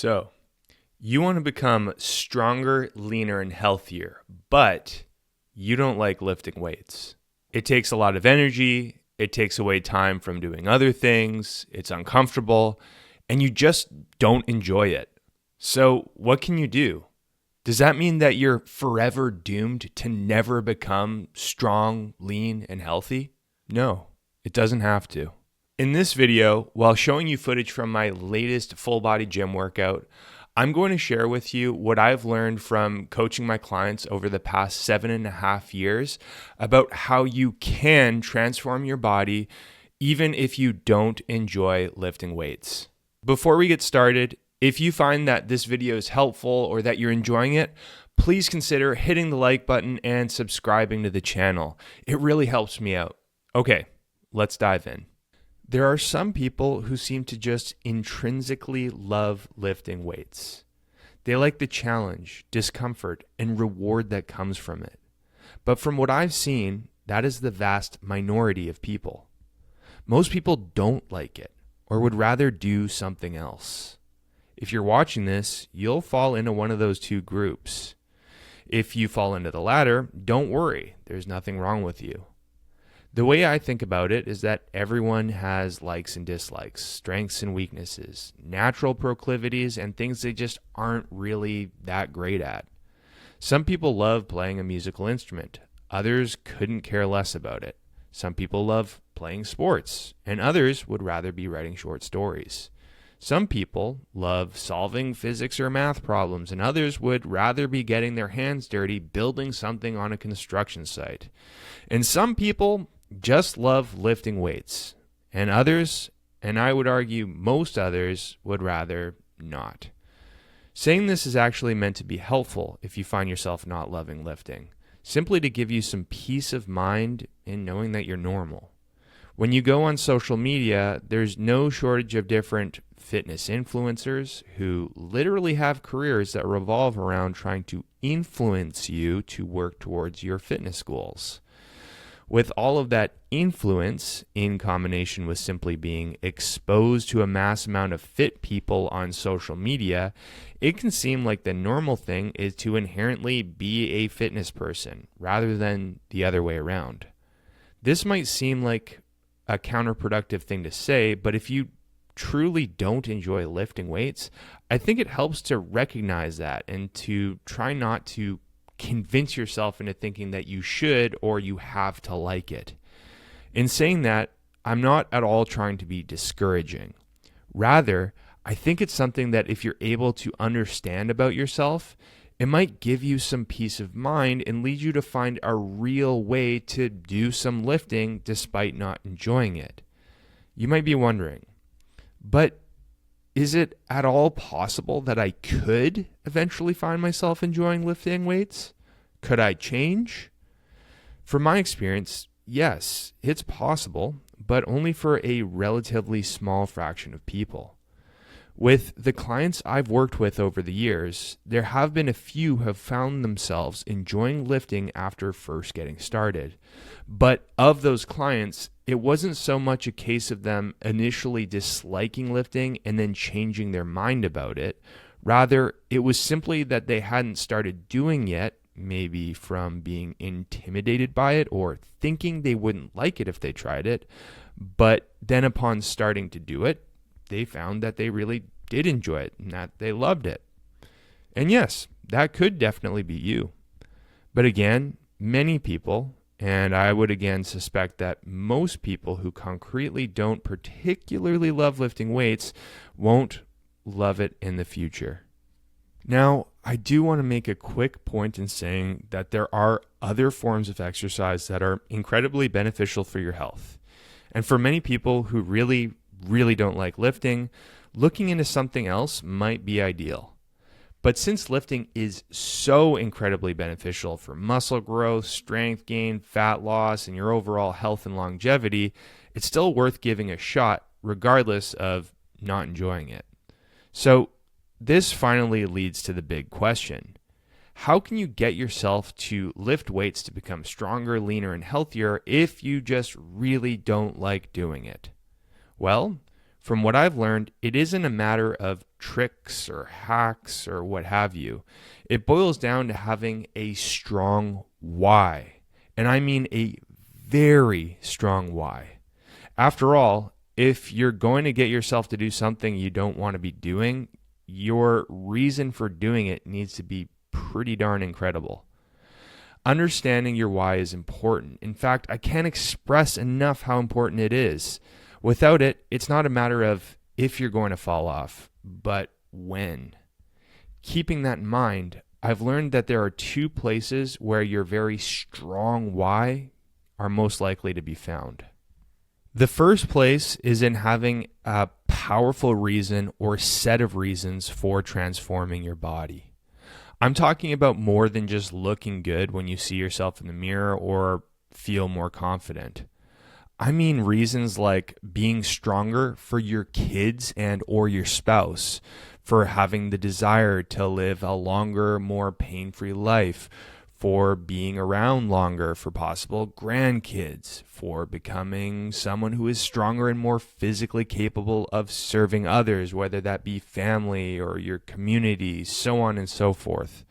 So, you want to become stronger, leaner, and healthier, but you don't like lifting weights. It takes a lot of energy, it takes away time from doing other things, it's uncomfortable, and you just don't enjoy it. So, what can you do? Does that mean that you're forever doomed to never become strong, lean, and healthy? No, it doesn't have to. In this video, while showing you footage from my latest full body gym workout, I'm going to share with you what I've learned from coaching my clients over the past 7.5 years about how you can transform your body even if you don't enjoy lifting weights. Before we get started, if you find that this video is helpful or that you're enjoying it, please consider hitting the like button and subscribing to the channel. It really helps me out. Okay, let's dive in. There are some people who seem to just intrinsically love lifting weights. They like the challenge, discomfort, and reward that comes from it. But from what I've seen, that is the vast minority of people. Most people don't like it or would rather do something else. If you're watching this, you'll fall into one of those two groups. If you fall into the latter, don't worry, there's nothing wrong with you. The way I think about it is that everyone has likes and dislikes, strengths and weaknesses, natural proclivities, and things they just aren't really that great at. Some people love playing a musical instrument. Others couldn't care less about it. Some people love playing sports, and others would rather be writing short stories. Some people love solving physics or math problems, and others would rather be getting their hands dirty building something on a construction site. And some people just love lifting weights, and others, and I would argue most others, would rather not. Saying this is actually meant to be helpful if you find yourself not loving lifting, simply to give you some peace of mind in knowing that you're normal. When you go on social media, there's no shortage of different fitness influencers who literally have careers that revolve around trying to influence you to work towards your fitness goals. With all of that influence, in combination with simply being exposed to a mass amount of fit people on social media, it can seem like the normal thing is to inherently be a fitness person rather than the other way around. This might seem like a counterproductive thing to say, but if you truly don't enjoy lifting weights, I think it helps to recognize that and to try not to convince yourself into thinking that you should or you have to like it. In saying that, I'm not at all trying to be discouraging. Rather, I think it's something that if you're able to understand about yourself, it might give you some peace of mind and lead you to find a real way to do some lifting despite not enjoying it. You might be wondering, but is it at all possible that I could eventually find myself enjoying lifting weights? Could I change? From my experience, yes, it's possible, but only for a relatively small fraction of people. With the clients I've worked with over the years, there have been a few who have found themselves enjoying lifting after first getting started. But of those clients, it wasn't so much a case of them initially disliking lifting and then changing their mind about it. Rather, it was simply that they hadn't started doing yet, maybe from being intimidated by it or thinking they wouldn't like it if they tried it. But then upon starting to do it, they found that they really did enjoy it and that they loved it. And yes, that could definitely be you. But again, many people, and I would again suspect that most people who concretely don't particularly love lifting weights won't love it in the future. Now, I do want to make a quick point in saying that there are other forms of exercise that are incredibly beneficial for your health. And for many people who really don't like lifting, looking into something else might be ideal. But since lifting is so incredibly beneficial for muscle growth, strength gain, fat loss, and your overall health and longevity, it's still worth giving a shot regardless of not enjoying it. So this finally leads to the big question. How can you get yourself to lift weights to become stronger, leaner, and healthier if you just really don't like doing it? Well, From what I've learned, it isn't a matter of tricks or hacks or what have you. It boils down to having a strong why. And I mean a very strong why. After all, if you're going to get yourself to do something you don't want to be doing, your reason for doing it needs to be pretty darn incredible. Understanding your why is important. In fact, I can't express enough how important it is. Without it, it's not a matter of if you're going to fall off, but when. Keeping that in mind, I've learned that there are two places where your very strong why are most likely to be found. The first place is in having a powerful reason or set of reasons for transforming your body. I'm talking about more than just looking good when you see yourself in the mirror or feel more confident. I mean reasons like being stronger for your kids and or your spouse, for having the desire to live a longer, more pain-free life, for being around longer for possible grandkids, for becoming someone who is stronger and more physically capable of serving others, whether that be family or your community, so on and so forth.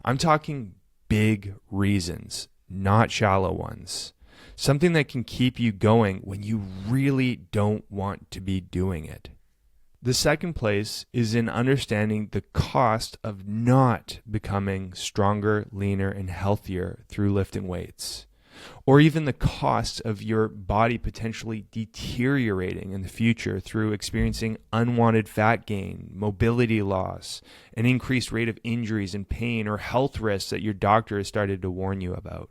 I'm talking big reasons, not shallow ones. Something that can keep you going when you really don't want to be doing it. The second place is in understanding the cost of not becoming stronger, leaner, and healthier through lifting weights, or even the cost of your body potentially deteriorating in the future through experiencing unwanted fat gain, mobility loss, an increased rate of injuries and pain, or health risks that your doctor has started to warn you about.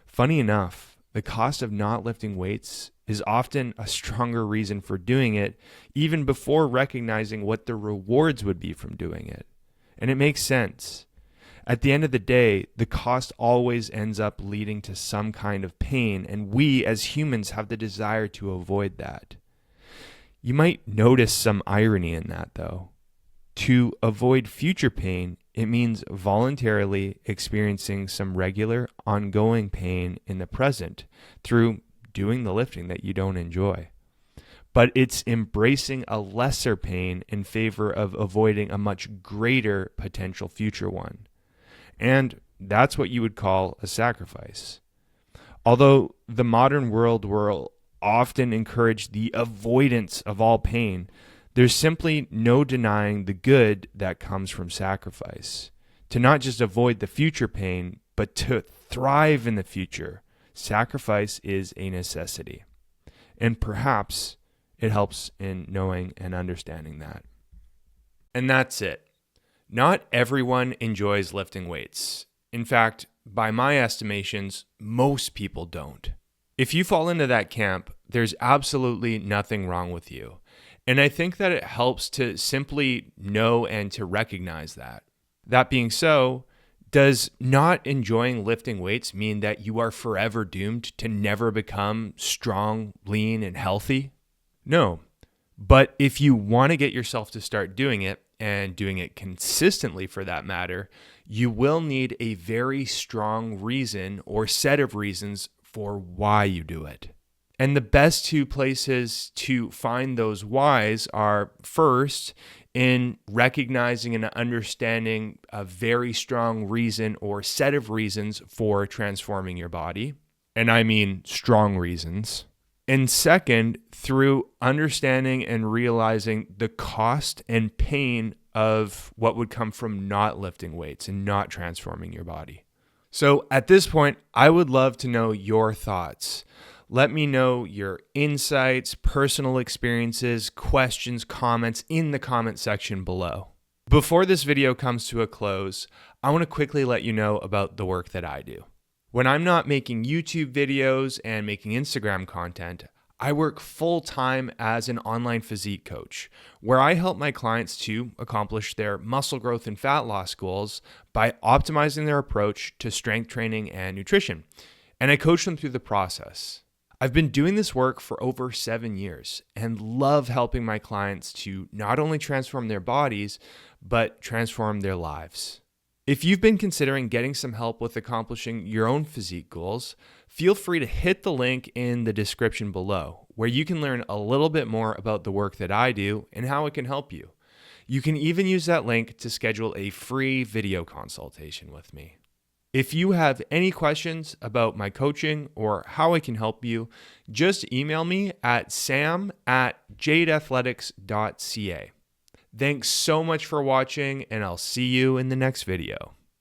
Funny enough, the cost of not lifting weights is often a stronger reason for doing it, even before recognizing what the rewards would be from doing it. And it makes sense. At the end of the day, the cost always ends up leading to some kind of pain, and we as humans have the desire to avoid that. You might notice some irony in that, though. To avoid future pain, it means voluntarily experiencing some regular, ongoing pain in the present through doing the lifting that you don't enjoy. But it's embracing a lesser pain in favor of avoiding a much greater potential future one. And that's what you would call a sacrifice. Although the modern world will often encourage the avoidance of all pain, there's simply no denying the good that comes from sacrifice. To not just avoid the future pain, but to thrive in the future, sacrifice is a necessity. And perhaps it helps in knowing and understanding that. And that's it. Not everyone enjoys lifting weights. In fact, by my estimations, most people don't. If you fall into that camp, there's absolutely nothing wrong with you. And I think that it helps to simply know and to recognize that. That being so, does not enjoying lifting weights mean that you are forever doomed to never become strong, lean, and healthy? No. But if you want to get yourself to start doing it, and doing it consistently for that matter, you will need a very strong reason or set of reasons for why you do it. And the best two places to find those whys are first in recognizing and understanding a very strong reason or set of reasons for transforming your body. And I mean strong reasons. And second, through understanding and realizing the cost and pain of what would come from not lifting weights and not transforming your body. So at this point, I would love to know your thoughts. Let me know your insights, personal experiences, questions, comments in the comment section below. Before this video comes to a close, I want to quickly let you know about the work that I do. When I'm not making YouTube videos and making Instagram content, I work full-time as an online physique coach, where I help my clients to accomplish their muscle growth and fat loss goals by optimizing their approach to strength training and nutrition. And I coach them through the process. I've been doing this work for over 7 years and love helping my clients to not only transform their bodies, but transform their lives. If you've been considering getting some help with accomplishing your own physique goals, Feel free to hit the link in the description below, where you can learn a little bit more about the work that I do and how it can help you. You can even use that link to schedule a free video consultation with me. If you have any questions about my coaching or how I can help you, just email me at sam@jadeathletics.ca. Thanks so much for watching, and I'll see you in the next video.